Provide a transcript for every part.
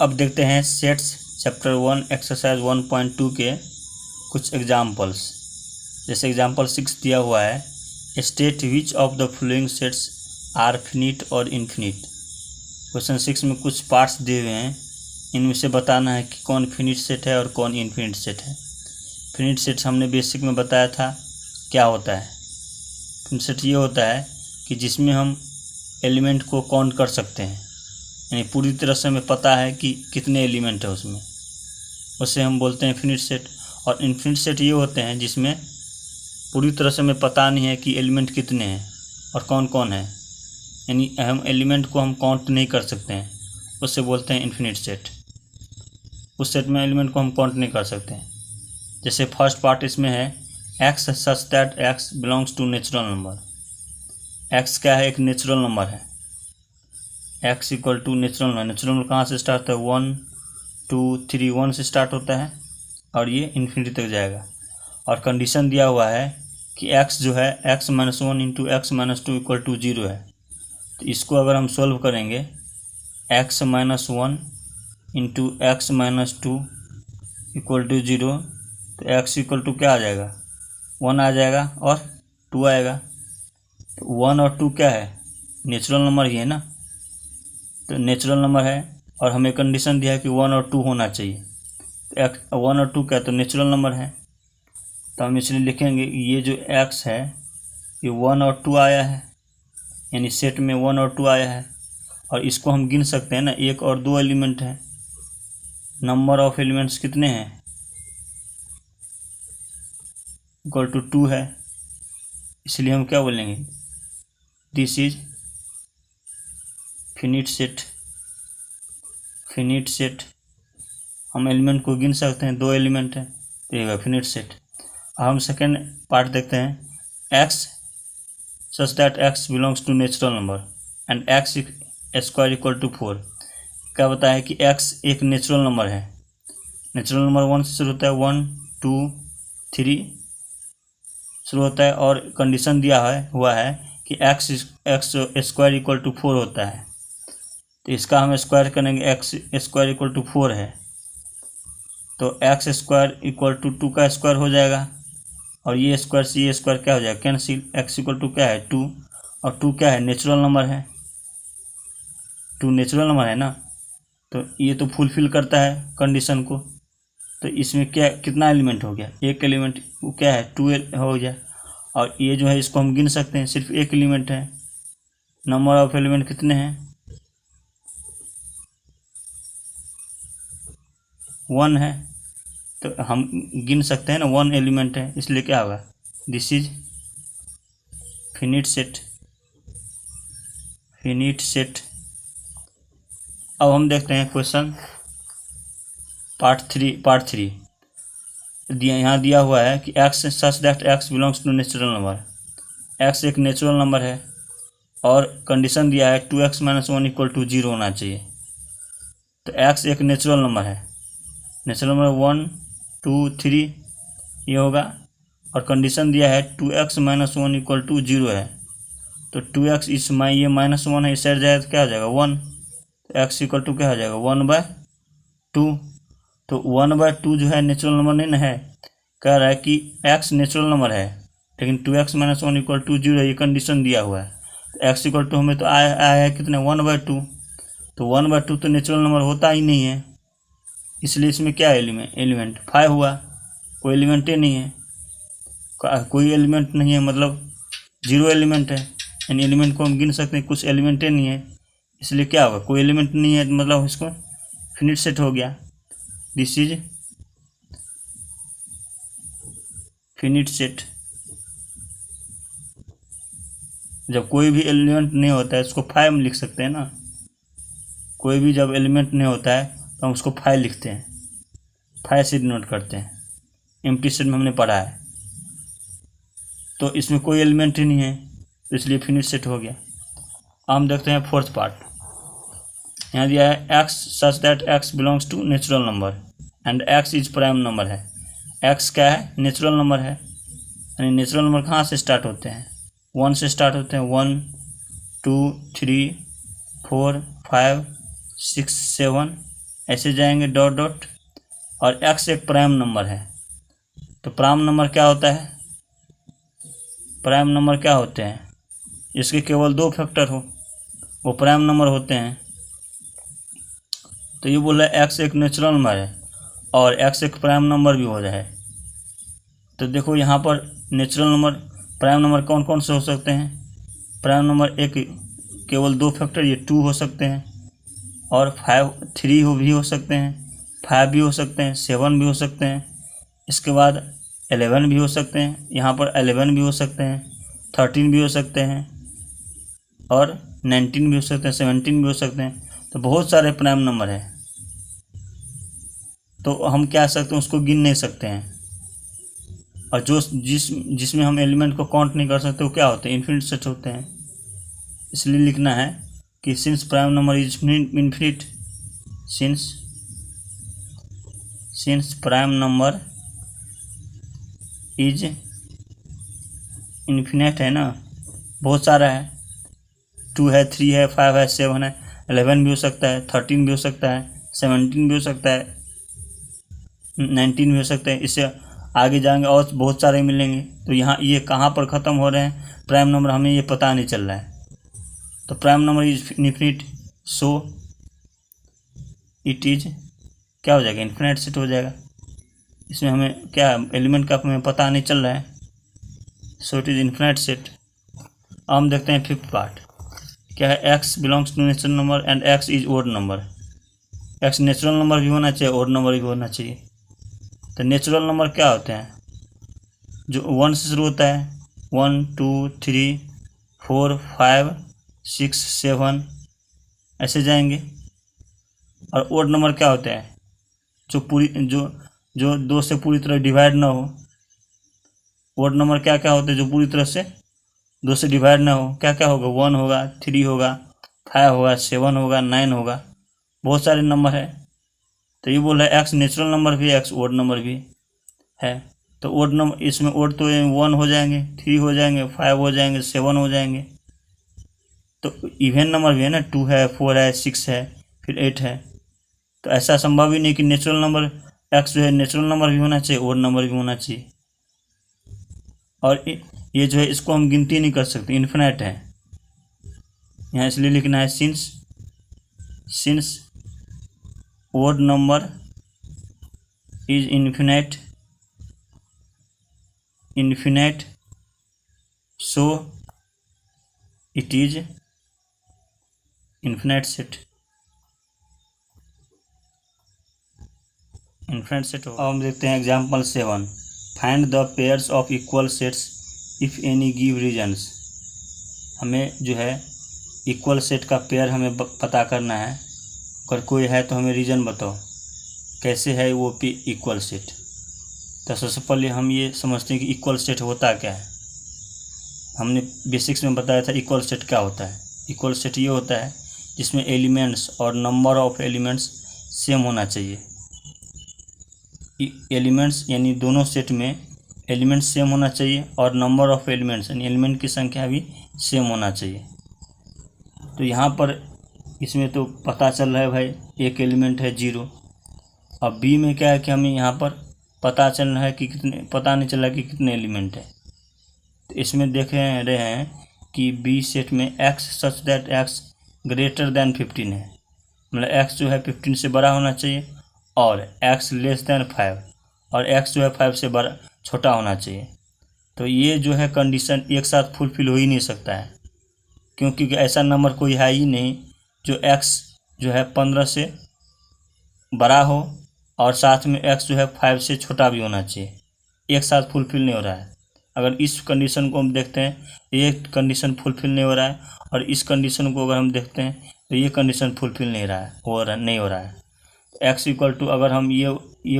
अब देखते हैं सेट्स चैप्टर 1 एक्सरसाइज 1.2 के कुछ एग्जाम्पल्स। जैसे एग्जाम्पल 6 दिया हुआ है, state which of the following sets are finite और इन्फिनिट। क्वेश्चन 6 में कुछ पार्ट्स दिए हुए हैं, इनमें से बताना है कि कौन फिनिट सेट है और कौन इन्फिनिट सेट है। फिनिट सेट हमने बेसिक में बताया था क्या होता है। फिनिट सेट ये होता है कि जिसमें हम एलिमेंट को काउंट कर सकते हैं, यानी पूरी तरह से हमें पता है कि कितने एलिमेंट है उसमें, उसे हम बोलते हैं फिनिट सेट। और इन्फिनिट सेट ये होते हैं जिसमें पूरी तरह से हमें पता नहीं है कि एलिमेंट कितने हैं और कौन कौन है, यानी हम एलिमेंट को हम काउंट नहीं कर सकते हैं, उससे बोलते हैं इन्फिनिट सेट। उस सेट में एलिमेंट को हम काउंट नहीं कर सकते हैं। जैसे फर्स्ट पार्ट इसमें है x such that x belongs to natural number. X क्या है? एक नेचुरल नंबर है। X equal to natural number. Natural number कहाँ से स्टार्ट होता है? 1 2 3 1 से स्टार्ट होता है और ये इन्फिनिटी तक जाएगा। और कंडीशन दिया हुआ है कि एक्स जो है x - 1 into x - 2 equal to 0 है। तो इसको अगर हम सोल्व करेंगे x - 1 into x - 2 equal to 0, तो x इक्वल टू क्या आ जाएगा? 1 आ जाएगा और 2 आएगा। तो 1 और 2 क्या है? नेचुरल नंबर ही है ना। तो नेचुरल नंबर है और हमें कंडीशन दिया है कि 1 और 2 होना चाहिए। तो 1 और 2 क्या है? तो नेचुरल नंबर है। तो हम इसलिए लिखेंगे ये जो x है ये 1 और 2 आया है, यानी सेट में 1 और 2 आया है। और इसको हम गिन सकते हैं ना, 1 और 2 एलिमेंट है। नंबर ऑफ एलिमेंट्स कितने हैं? इक्वल टू 2 है। इसलिए हम क्या बोलेंगे? This is finite set. Finite set, हम एलिमेंट को गिन सकते हैं, 2 एलिमेंट है, तो ये फिनिट सेट। अब हम सेकेंड पार्ट देखते हैं, x such that x belongs to natural number and x square equal to 4। क्या बताया कि एक्स एक नेचुरल नंबर है। नेचुरल नंबर 1 से शुरू होता है, 1 2 3 शुरू होता है। और कंडीशन दिया हुआ है कि एक्स स्क्वायर इक्वल टू 4 होता है। तो इसका हम स्क्वायर करेंगे, एक्स स्क्वायर इक्वल टू 4 है, तो एक्स स्क्वायर इक्वल टू 2 का स्क्वायर हो जाएगा। और ये स्क्वायर से ये स्क्वायर क्या हो जाएगा? कैंसिल। एक्स इक्वल टू क्या है? 2, और 2 क्या है? नेचुरल नंबर है। 2 नेचुरल नंबर है ना, तो ये तो फुलफिल करता है कंडीशन को। तो इसमें क्या कितना एलिमेंट हो गया? एक एलिमेंट, वो क्या है? 2 हो गया। और ये जो है इसको हम गिन सकते हैं, सिर्फ एक एलिमेंट है। नंबर ऑफ एलिमेंट कितने हैं? 1 है, तो हम गिन सकते हैं ना, 1 एलिमेंट है, इसलिए क्या होगा? This is finite set. Finite set. अब हम देखते हैं क्वेश्चन पार्ट 3 यहाँ दिया हुआ है कि x such that x belongs to natural number. X एक नेचुरल नंबर है और कंडीशन दिया है 2x - 1 इक्वल टू 0 होना चाहिए। तो एक्स एक नेचुरल नंबर है, नेचुरल नंबर 1 2 3 ये होगा। और कंडीशन दिया है 2x - 1 इक्वल टू 0 है। तो 2x इस ये -1 है, इस साइड जाएगा तो क्या हो जाएगा? 1। तो x इक्वल टू क्या हो जाएगा? 1/2। तो 1/2 जो है नेचुरल नंबर नहीं ना है। कह रहा है कि x नेचुरल नंबर है लेकिन 2x - 1 इक्वल टू 0 ये कंडीशन दिया हुआ है। तो x इक्वल टू हमें तो आया है कितने? 1/2। तो 1/2 तो नेचुरल नंबर होता ही नहीं है, इसलिए इसमें क्या एलिमेंट 5 हुआ। कोई एलिमेंट ही नहीं है, कोई एलिमेंट नहीं है, मतलब 0 एलिमेंट है। यानी एलिमेंट को हम गिन सकते हैं, कुछ एलिमेंट ही नहीं है, इसलिए क्या होगा? कोई एलिमेंट नहीं है, मतलब इसको फिनिट सेट हो गया। This is finite set. जब कोई भी एलिमेंट नहीं होता है उसको 5 में लिख सकते हैं ना। कोई भी जब एलिमेंट नहीं होता है तो हम उसको 5 लिखते हैं, 5 से डिनोट करते हैं। एम्प्टी सेट में हमने पढ़ा है। तो इसमें कोई एलिमेंट ही नहीं है, तो इसलिए फिनिट सेट हो गया। हम देखते हैं फोर्थ पार्ट। यहाँ दिया है x such that x belongs to natural number and x is prime number है। एक्स क्या है? नेचुरल नंबर है। यानी नेचुरल नंबर कहाँ से स्टार्ट होते हैं? 1 से स्टार्ट होते हैं। 1 2 3 4 5 6 7 ऐसे जाएंगे डॉट डॉट, और x एक प्राइम नंबर है। तो प्राइम नंबर क्या होता है, प्राइम नंबर क्या होते हैं, इसके केवल 2 फैक्टर हो वो प्राइम नंबर होते हैं। तो ये बोला x एक नेचुरल नंबर है और x एक प्राइम नंबर भी हो जाए। तो देखो यहाँ पर नेचुरल नंबर प्राइम नंबर कौन कौन से हो सकते हैं, प्राइम नंबर एक केवल 2 फैक्टर, ये 2 हो सकते हैं, और 3 भी हो सकते हैं, 5 भी हो सकते हैं, 7 भी हो सकते हैं, इसके बाद 11 भी हो सकते हैं, यहाँ पर 11 भी हो सकते हैं, 13 भी हो सकते हैं, और 19 भी हो सकते हैं, 17 भी हो सकते हैं। तो बहुत सारे प्राइम नंबर हैं, तो हम क्या सकते हैं, उसको गिन नहीं सकते हैं। और जिसमें हम एलिमेंट को काउंट नहीं कर सकते वो क्या होते हैं, इन्फिनिट सेट होते हैं। इसलिए लिखना है कि since prime number is infinite, since prime number is infinite है ना, बहुत सारा है, 2 है, 3 है, 5 है, 7 है, 11 भी हो सकता है, 13 भी हो सकता है, 17 भी हो सकता है, 19 भी हो सकते हैं। इससे आगे जाएंगे और बहुत सारे मिलेंगे। तो यहाँ ये कहाँ पर ख़त्म हो रहे हैं प्राइम नंबर, हमें ये पता नहीं चल रहा है। तो prime number is infinite, so it is क्या हो जाएगा, इन्फिनिट सेट हो जाएगा। इसमें हमें क्या एलिमेंट का हमें पता नहीं चल रहा है, so it is infinite set. अब हम देखते हैं 5th पार्ट क्या है, x belongs to natural number and x is odd number. x natural number भी होना चाहिए, ओड नंबर भी होना चाहिए। तो नेचुरल नंबर क्या होते हैं, जो 1 से शुरू होता है, 1 2 3 4 5 6 7 ऐसे जाएंगे। और ओड नंबर क्या होते हैं, जो 2 से पूरी तरह डिवाइड ना हो। ओड नंबर क्या क्या होते हैं, जो पूरी तरह से 2 से डिवाइड ना हो। क्या क्या होगा, 1 होगा, 3 होगा, 5 होगा, 7 होगा, 9 होगा, बहुत सारे नंबर है। तो ये बोल रहा है एक्स नेचुरल नंबर भी है, एक्स ओड नंबर भी है। तो ओड नंबर, इसमें ओड तो 1 हो जाएंगे, 3 हो जाएंगे, 5 हो जाएंगे, 7 हो जाएंगे। तो इवन नंबर भी है ना, 2 है, 4 है, 6 है, फिर 8 है। तो ऐसा संभव ही नहीं कि नेचुरल नंबर एक्स जो है नेचुरल नंबर भी होना चाहिए, ओड नंबर भी होना चाहिए। और ये जो है इसको हम गिनती नहीं कर सकते, इन्फिनिट है यहाँ, इसलिए लिखना है since odd number is infinite so it is infinite set. हो। अब हम देखते हैं example 7, find the pairs of equal sets if any give reasons. हमें जो है इक्वल सेट का पेयर हमें पता करना है, अगर कोई है तो हमें रीजन बताओ कैसे है वो इक्वल सेट। तो सबसे पहले हम ये समझते हैं कि इक्वल सेट होता क्या है। हमने बेसिक्स में बताया था इक्वल सेट क्या होता है। इक्वल सेट ये होता है जिसमें एलिमेंट्स और नंबर ऑफ एलिमेंट्स सेम होना चाहिए। एलिमेंट्स यानी दोनों सेट में एलिमेंट्स सेम होना चाहिए और नंबर ऑफ एलिमेंट्स यानी एलिमेंट की संख्या भी सेम होना चाहिए। तो यहाँ पर इसमें तो पता चल रहा है भाई एक एलिमेंट है 0। अब बी में क्या है कि हमें यहाँ पर पता चल रहा है कि पता नहीं चल रहा कि कितने एलिमेंट है। तो इसमें देख रहे हैं कि बी सेट में x such that x greater than 15 है, मतलब x जो है 15 से बड़ा होना चाहिए, और x लेस देन 5, और x जो है 5 से बड़ा छोटा होना चाहिए। तो ये जो है कंडीशन एक साथ फुलफिल हो ही नहीं सकता है, क्योंकि ऐसा नंबर कोई है ही नहीं जो x जो है 15 से बड़ा हो और साथ में x जो है 5 से छोटा भी होना चाहिए, एक साथ फुलफिल नहीं हो रहा है। अगर इस कंडीशन को हम देखते हैं, ये कंडीशन फुलफिल नहीं हो रहा है, और इस कंडीशन को अगर हम देखते हैं तो ये कंडीशन फुलफिल नहीं हो रहा है। x इक्वल टू, अगर हम ये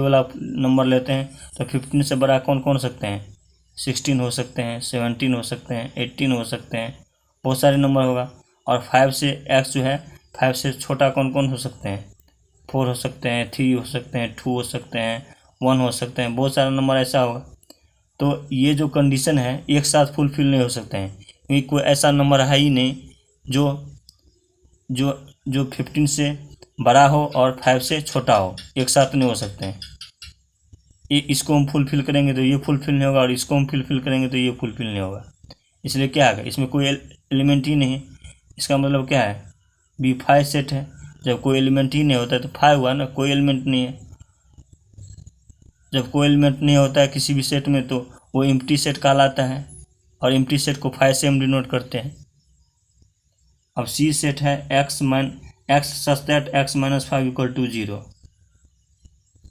वाला नंबर लेते हैं तो 15 से बड़ा कौन कौन हो सकते हैं, 16 हो सकते हैं, 17 हो सकते हैं, 18 हो सकते हैं, बहुत सारे नंबर होगा। और 5 से x जो है 5 से छोटा कौन कौन हो सकते हैं, 4 हो सकते हैं, 3 हो सकते हैं, 2 हो सकते हैं, 1 हो सकते हैं, बहुत सारा नंबर ऐसा होगा। तो ये जो कंडीशन है एक साथ फुलफिल नहीं हो सकते हैं, क्योंकि कोई ऐसा नंबर है ही नहीं जो 15 से बड़ा हो और 5 से छोटा हो, एक साथ नहीं हो सकते हैं। इसको हम फुलफिल करेंगे तो ये फुलफिल नहीं होगा, और इसको हम फुलफिल करेंगे तो ये फुलफिल नहीं होगा। इसलिए क्या है, इसमें कोई एलिमेंट ही नहीं। इसका मतलब क्या है, B5 सेट है। जब कोई एलिमेंट ही नहीं होता है तो 5 हुआ ना, कोई एलिमेंट नहीं है। जब कोई एलिमेंट नहीं होता है किसी भी सेट में तो वो एम्प्टी सेट कहलाता है, और एम्प्टी सेट को 5 से हम डिनोट करते हैं। अब C सेट है x सच दैट x - 5 = 0,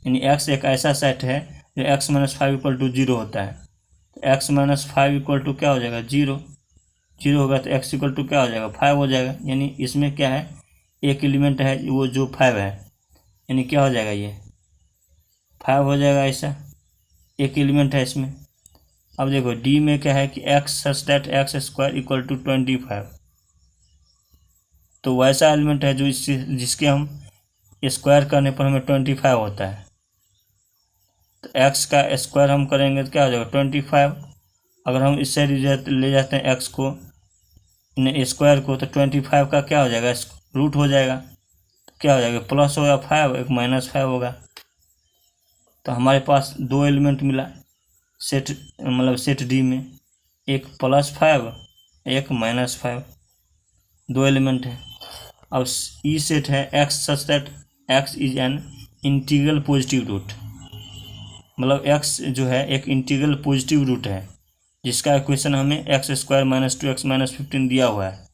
यानी x एक ऐसा सेट है जो x - 5 = 0 होता है। तो x - 5 = क्या हो जाएगा, 0 होगा, तो x = क्या हो जाएगा, 5 हो जाएगा। यानी इसमें क्या है, एक एलिमेंट है वो जो 5 है, यानी क्या हो जाएगा, ये 5 हो जाएगा। ऐसा एक एलिमेंट है इसमें। अब देखो D में क्या है कि x सच दैट x² = 25, तो वैसा एलिमेंट है जो जिसके हम स्क्वायर करने पर हमें 25 होता है। तो x का स्क्वायर हम करेंगे तो क्या हो जाएगा, 25। अगर हम इससे ले जाते हैं x को स्क्वायर को, तो 25 का क्या हो जाएगा, रूट हो जाएगा। तो क्या हो जाएगा, प्लस होगा 5, एक -5 होगा। तो हमारे पास दो एलिमेंट मिला सेट, मतलब सेट D में, एक +5 एक -5, दो एलिमेंट है। अब E सेट है x such that x is an integral positive root, मतलब x जो है एक इंटीग्रल पॉजिटिव रूट है, जिसका इक्वेशन हमें x² - 2x - 15 दिया हुआ है।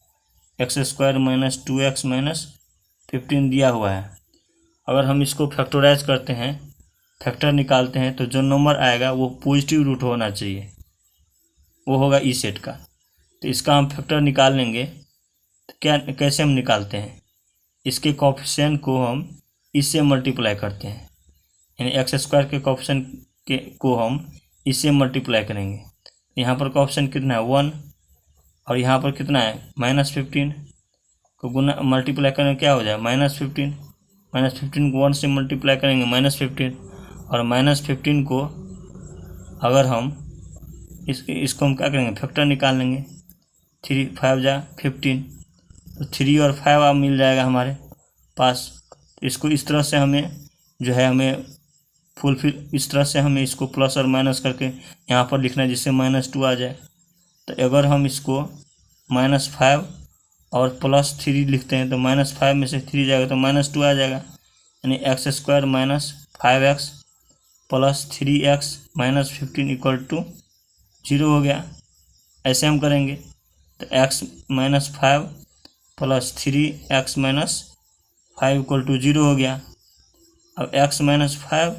x² - 2x - 15 दिया हुआ है। अगर हम इसको फैक्टराइज करते हैं, फैक्टर निकालते हैं, तो जो नंबर आएगा वो पॉजिटिव रूट होना चाहिए, वो होगा ई सेट का। तो इसका हम फैक्टर निकाल लेंगे। तो क्या, कैसे हम निकालते हैं, इसके कोएफिशिएंट को हम इससे मल्टीप्लाई करते हैं, यानी x² के कोएफिशिएंट को हम इससे मल्टीप्लाई करेंगे। यहाँ पर कोएफिशिएंट कितना है, 1, और यहाँ पर कितना है, -15 को गुना मल्टीप्लाई करेंगे, क्या हो जाएगा, -15 को 1 से मल्टीप्लाई करेंगे, -15, और -15 को अगर हम इसको हम क्या करेंगे, फैक्टर निकाल लेंगे। 3 5 जा 15, तो 3 और 5 अब मिल जाएगा हमारे पास। इसको इस तरह से हमें जो है हमें फुलफिल, इस तरह से हमें इसको प्लस और माइनस करके यहाँ पर लिखना है, जिससे -2 आ जाए। तो अगर हम इसको -5 और +3 लिखते हैं तो -5 में से 3 जाएगा तो -2 आ जाएगा, यानी x² - 5x + 3x - 15 = 0 हो गया। ऐसे हम करेंगे तो x - 5 + 3x - 5 = 0 हो गया। अब x - 5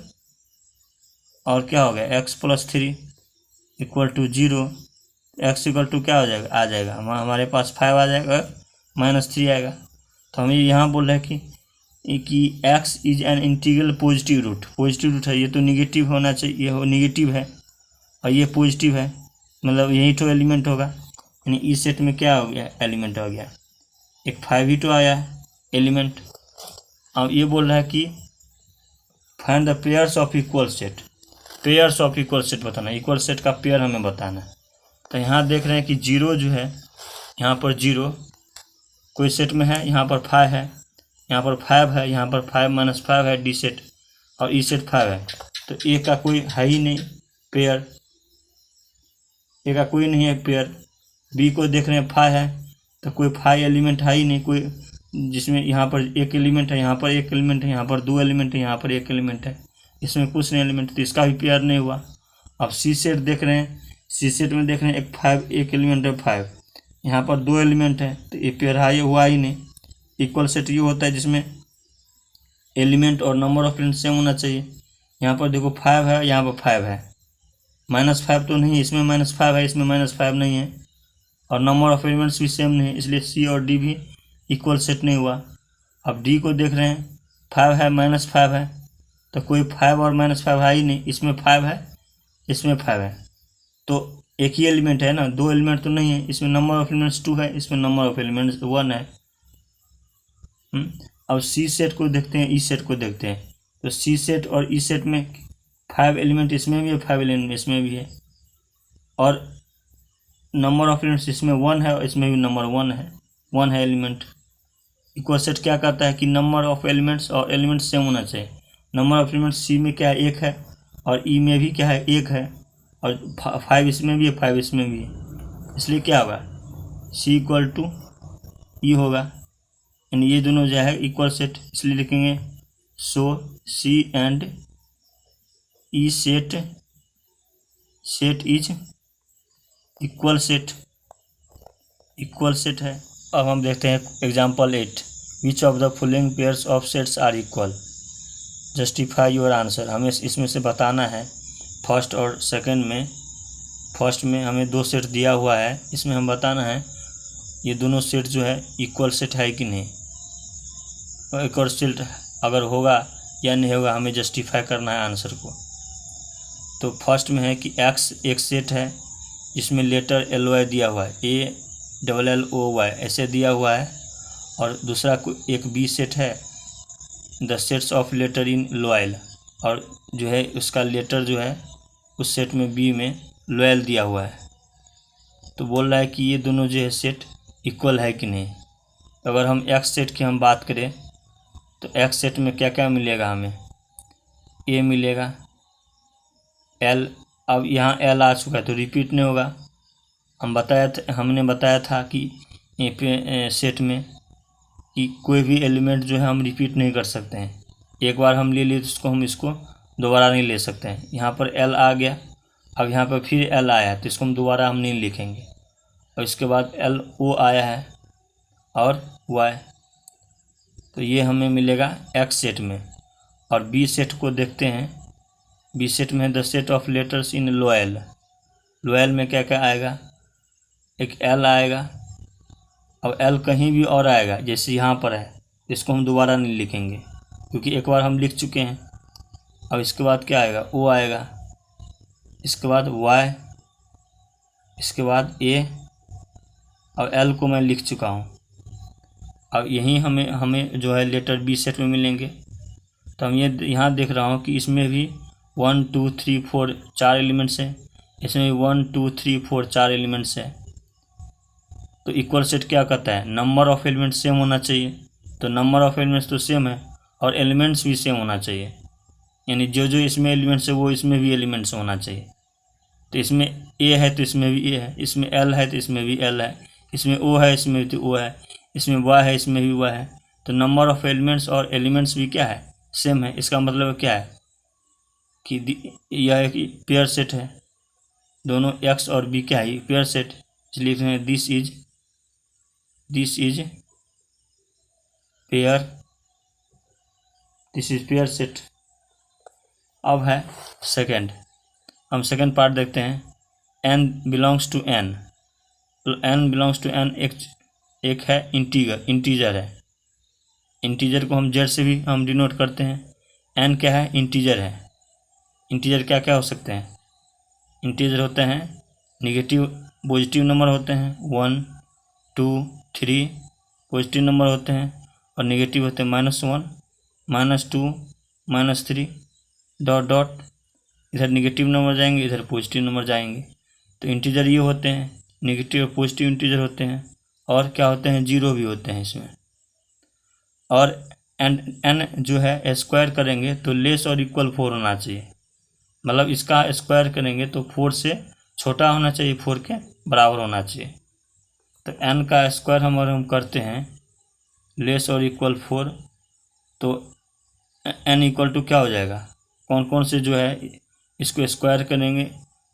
और क्या हो गया, x + 3 = 0, x = क्या हो जाएगा, आ जाएगा हमारे पास 5 आ जाएगा, -3 आएगा। तो हमें यहाँ बोल रहा है कि x is an integral positive root, positive root है, ये तो निगेटिव होना चाहिए, ये हो निगेटिव है और ये पॉजिटिव है, मतलब यही तो एलिमेंट होगा। यानी इस सेट में क्या हो गया, एलिमेंट हो गया, एक 5 ही तो आया है एलिमेंट। अब ये बोल रहा है कि find the pairs of equal set, pairs of equal set बताना, इक्वल सेट का पेयर हमें बताना है। तो यहाँ देख रहे हैं कि 0 जो है, यहाँ पर 0 कोई सेट में है, यहाँ पर 5 है, यहाँ पर 5 है, यहाँ पर 5 - 5 है D सेट, और E सेट 5 है। तो ए का कोई है ही नहीं पेयर, ए का कोई नहीं है पेयर। बी को देख रहे हैं 5 है, तो कोई 5 एलिमेंट है ही नहीं कोई, जिसमें यहाँ पर एक एलिमेंट है, यहाँ पर एक एलिमेंट है, यहाँ पर 2 एलिमेंट है, यहाँ पर एक एलिमेंट है, इसमें कुछ नहीं एलिमेंट, तो इसका भी पेयर नहीं हुआ। अब सी सेट देख रहे हैं, सी सेट में देख रहे हैं एक एलिमेंट है 5, यहाँ पर 2 एलिमेंट है, तो ये पेयर है, ये हुआ ही नहीं। इक्वल सेट ये होता है जिसमें एलिमेंट और नंबर ऑफ एलिमेंट सेम होना चाहिए। यहाँ पर देखो 5 है, यहाँ पर 5 है, -5 तो नहीं, इसमें -5 है, इसमें -5 नहीं है, और नंबर ऑफ एलिमेंट्स भी सेम नहीं है, इसलिए सी और डी भी इक्वल सेट नहीं हुआ। अब डी को देख रहे हैं 5 है, -5 है, तो कोई 5 और -5 है ही नहीं, इसमें 5 है, इसमें 5 है, तो एक ही एलिमेंट है ना, 2 एलिमेंट तो नहीं है। इसमें नंबर ऑफ एलिमेंट्स 2 है, इसमें नंबर ऑफ एलिमेंट्स 1 है। अब सी सेट को देखते हैं, ई सेट को देखते हैं, तो सी सेट और ई सेट में 5 एलिमेंट इसमें भी है, 5 एलिमेंट इसमें भी है, और नंबर ऑफ एलिमेंट्स इसमें 1 है और इसमें भी नंबर 1 है, 1 है एलिमेंट। इक्वल सेट क्या कहता है कि नंबर ऑफ एलिमेंट्स और एलिमेंट्स सेम होना चाहिए। नंबर ऑफ एलिमेंट्स सी में क्या है, 1 है, और ई में भी क्या है, 1 है, और 5 इसमें भी है, 5 इसमें भी है। इसलिए क्या होगा, सी इक्वल टू ई होगा, यानी ये दोनों जो है इक्वल सेट। इसलिए लिखेंगे so C and E set is equal set है। अब हम देखते हैं example 8, which of the following pairs of sets are equal, justify your answer. हमें इसमें से बताना है फर्स्ट और सेकंड में। फर्स्ट में हमें 2 सेट दिया हुआ है, इसमें हम बताना है ये दोनों सेट जो है इक्वल सेट है कि नहीं, और इक्वल सेट अगर होगा या नहीं होगा हमें जस्टिफाई करना है आंसर को। तो फर्स्ट में है कि एक्स एक सेट है जिसमें लेटर एल वाई दिया हुआ है, ALLOY ऐसे दिया हुआ है, और दूसरा एक बी सेट है, the sets of letter in loyal, और जो है उसका लेटर जो है उस सेट में बी में लॉयल दिया हुआ है। तो बोल रहा है कि ये दोनों जो है सेट इक्वल है कि नहीं। अगर हम एक्स सेट की हम बात करें तो एक्स सेट में क्या क्या मिलेगा, हमें ए मिलेगा, एल, अब यहाँ एल आ चुका है तो रिपीट नहीं होगा। हमने बताया था कि सेट में कि कोई भी एलिमेंट जो है हम रिपीट नहीं कर सकते हैं। एक बार हम ले लिए तो इसको दोबारा नहीं ले सकते हैं। यहाँ पर एल आ गया, अब यहाँ पर फिर एल आया है तो इसको हम दोबारा हम नहीं लिखेंगे। और इसके बाद LO आया है और Y, तो ये हमें मिलेगा एक्स सेट में। और बी सेट को देखते हैं, बी सेट में the set of letters in loyal में क्या क्या आएगा, एक एल आएगा, अब एल कहीं भी और आएगा जैसे यहाँ पर है, इसको हम दोबारा नहीं लिखेंगे क्योंकि एक बार हम लिख चुके हैं। अब इसके बाद क्या आएगा, O आएगा, इसके बाद Y, इसके बाद A, और L को मैं लिख चुका हूँ। अब यहीं हमें जो है लेटर बी सेट में मिलेंगे। तो हम ये यहाँ देख रहा हूँ कि इसमें भी 1 2 3 4 4 एलिमेंट्स हैं, इसमें भी 1 2 3 4 4 एलिमेंट्स हैं। तो इक्वल सेट क्या कहता है, नंबर ऑफ एलिमेंट्स सेम होना चाहिए। तो नंबर ऑफ एलिमेंट्स तो सेम है और एलिमेंट्स भी सेम होना चाहिए, यानी जो जो इसमें एलिमेंट्स है वो इसमें भी एलिमेंट्स होना चाहिए। तो इसमें A है तो इसमें भी A है, इसमें L है तो इसमें भी L है, इसमें O है इसमें भी तो O है, इसमें Y है इसमें भी Y है। तो नंबर ऑफ एलिमेंट्स और एलिमेंट्स भी क्या है, सेम है। इसका मतलब क्या है कि यह एक पेयर सेट है, दोनों X और B क्या है, पेयर सेट। इसलिए लिखते हैं दिस इज पेयर सेट। अब है सेकंड, हम सेकंड पार्ट देखते हैं, n बिलोंग्स टू n। तो n बिलोंग्स टू n एक है इंटीजर है। इंटीजर को हम जेड से भी हम डिनोट करते हैं। n क्या है, इंटीजर है। इंटीजर क्या क्या हो सकते हैं, इंटीजर होते हैं निगेटिव पॉजिटिव नंबर होते हैं, 1 2 3 पॉजिटिव नंबर होते हैं, और नेगेटिव होते हैं -1 -2 -3 डॉट डॉट, इधर नेगेटिव नंबर जाएंगे इधर पॉजिटिव नंबर जाएंगे। तो इंटीजर ये होते हैं, नेगेटिव और पॉजिटिव इंटीजर होते हैं, और क्या होते हैं, जीरो भी होते हैं इसमें। और n जो है स्क्वायर करेंगे तो लेस और इक्वल 4 होना चाहिए, मतलब इसका स्क्वायर करेंगे तो 4 से छोटा होना चाहिए, 4 के बराबर होना चाहिए। तो n का स्क्वायर हम करते हैं लेस और इक्वल 4, तो n इक्वल टू क्या हो जाएगा, कौन कौन से जो है इसको स्क्वायर करेंगे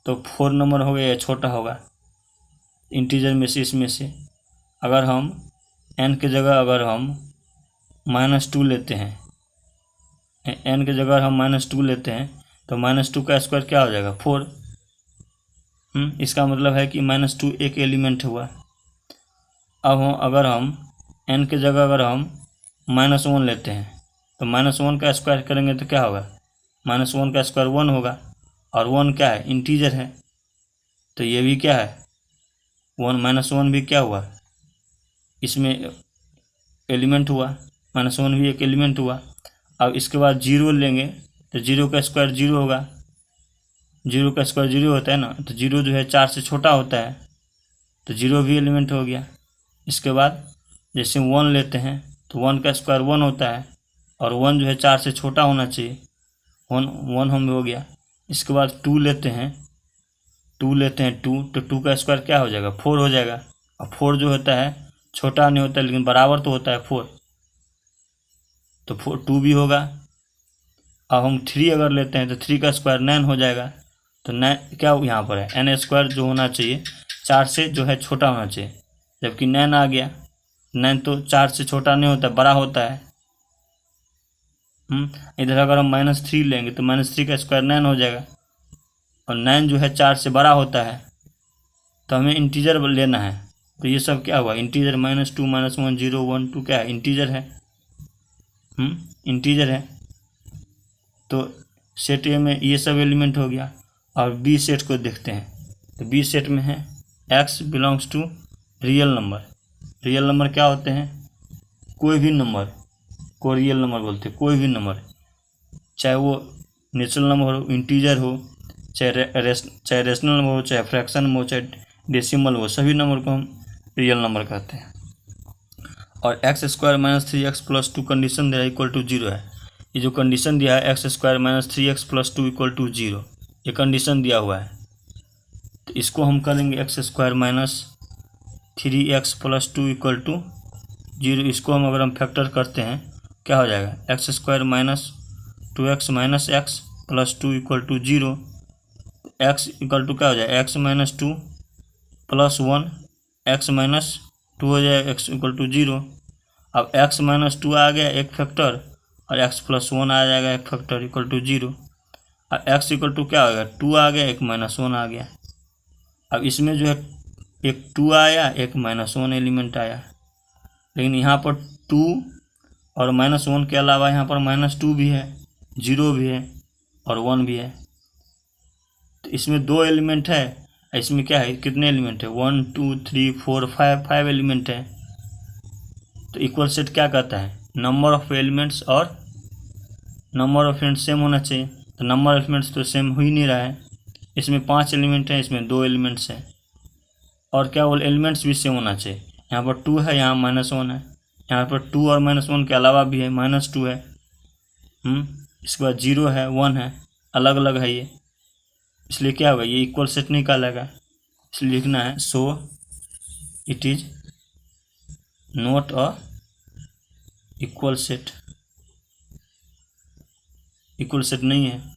तो 4 नंबर होगा या छोटा होगा इंटीजर में से। इसमें से अगर हम n के जगह अगर हम -2 लेते हैं, n के जगह हम -2 लेते हैं तो -2 का स्क्वायर क्या हो जाएगा, 4। इसका मतलब है कि -2 एक एलिमेंट हुआ। अब अगर हम n के जगह अगर हम -1 लेते हैं तो -1 का स्क्वायर करेंगे तो क्या होगा, -1 का स्क्वायर 1 होगा, और 1 क्या है, इंटीजर है। तो ये भी क्या है, 1 भी क्या हुआ, इसमें एलिमेंट हुआ, -1 भी एक एलिमेंट हुआ। अब इसके बाद 0 लेंगे तो 0 का स्क्वायर 0 होगा, 0 का स्क्वायर 0 होता है ना, तो 0 जो है 4 से छोटा होता है, तो 0 भी एलिमेंट हो गया। इसके बाद जैसे 1 लेते हैं तो 1 का स्क्वायर 1 होता है, और 1 जो है 4 से छोटा होना चाहिए। 1 हम हो गया। इसके बाद 2 लेते हैं 2, तो 2 का स्क्वायर क्या हो जाएगा, 4 हो जाएगा। और 4 जो होता है छोटा नहीं होता लेकिन बराबर तो होता है 4, तो 2 भी होगा। अब हम 3 अगर लेते हैं तो 3 का स्क्वायर 9 हो जाएगा। तो 9 क्या यहाँ पर है, n स्क्वायर जो होना चाहिए 4 से जो है छोटा होना चाहिए, जबकि 9 आ गया। 9 तो 4 से छोटा नहीं होता, बड़ा होता है। इधर अगर हम -3 लेंगे तो -3 का स्क्वायर 9 हो जाएगा, और 9 जो है 4 से बड़ा होता है। तो हमें इंटीजर लेना है, तो ये सब क्या हुआ, इंटीजर। -2 -1 0 1 2 क्या है, इंटीजर है। इंटीजर है। तो सेट ए में ये सब एलिमेंट हो गया। और बी सेट को देखते हैं, तो बी सेट में है x belongs to real number. Real number क्या होते हैं, कोई भी नंबर को रियल नंबर बोलते हैं। कोई भी नंबर, चाहे वो नेचुरल नंबर हो, इंटीजर हो, चाहे रेशनल नंबर हो, चाहे फ्रैक्शन हो, चाहे डेसिमल हो, सभी नंबर को हम रियल नंबर कहते हैं। और x स्क्वायर -3x + 2 कंडीशन दिया इक्वल टू 0 है। ये जो कंडीशन दिया है x square -3x + 2 equal to 0, ये कंडीशन दिया हुआ है। तो इसको हम करेंगे x square -3x + 2 equal to 0। इसको अगर हम फैक्टर करते हैं क्या हो जाएगा, x square -2x - x + 2 equal to 0। x equal to क्या हो जाएगा, x - 2 + 1 x - 2 हो जाएगा, x इक्वल टू 0। अब x - 2 आ गया एक फैक्टर, और x + 1 आ जाएगा एक फैक्टर इक्वल टू 0। अब x इक्वल टू क्या हो गया, 2 आ गया, एक -1 आ गया। अब इसमें जो है एक 2 आया, एक -1 एलिमेंट आया, लेकिन यहाँ पर 2 और -1 के अलावा यहाँ पर -2 भी है, 0 भी है, और 1 भी है। तो इसमें 2 एलिमेंट है। इसमें क्या है, कितने एलिमेंट है, 1 2 3 4 5 एलिमेंट है। तो इक्वल सेट क्या कहता है, नंबर ऑफ एलिमेंट्स और नंबर ऑफ एलिमेंट्स सेम होना चाहिए। तो नंबर ऑफ एलिमेंट्स तो सेम हो ही नहीं रहा है। इसमें 5 एलिमेंट है, इसमें 2 एलिमेंट्स है। और क्या वो एलिमेंट्स भी सेम होना चाहिए। यहाँ पर 2 है, यहाँ -1 है। यहाँ पर 2 और -1 के अलावा भी है, -2 है। इसके बाद 0 है, 1 है, अलग अलग है ये। इसलिए क्या होगा, ये इक्वल सेट निकालेगा। इसलिए लिखना है so it is not a equal set. Equal set नहीं है।